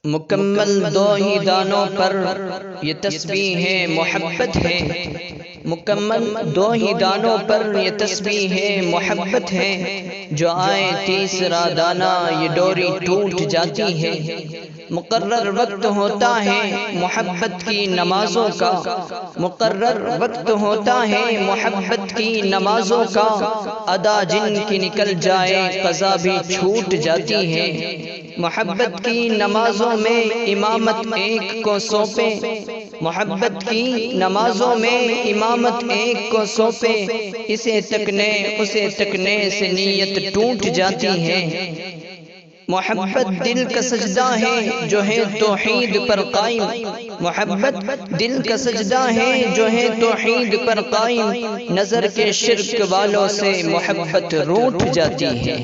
مکمل دو ہی دانوں پر یہ تسبیح ہے محبت ہے، مکمل دو ہی دانوں پر یہ تسبیح ہے محبت ہے، جو آئے تیسرا دانہ یہ ڈوری ٹوٹ جاتی ہے۔ مقرر وقت ہوتا ہے محبت کی نمازوں کا، مقرر وقت ہوتا ہے محبت کی نمازوں کا، ادا جن کی نکل جائے قضا بھی چھوٹ جاتی ہے۔ محبت کی نمازوں میں امامت ایک کو سونپے، محبت کی نمازوں میں امامت ایک کو سونپے، اسے تکنے سے نیت ٹوٹ جاتی ہے۔ محبت دل کا سجدہ ہے جو ہے توحید پر قائم، محبت دل کا سجدہ ہے جو ہے توحید پر قائم، نظر کے شرک والوں سے محبت روٹھ جاتی ہے۔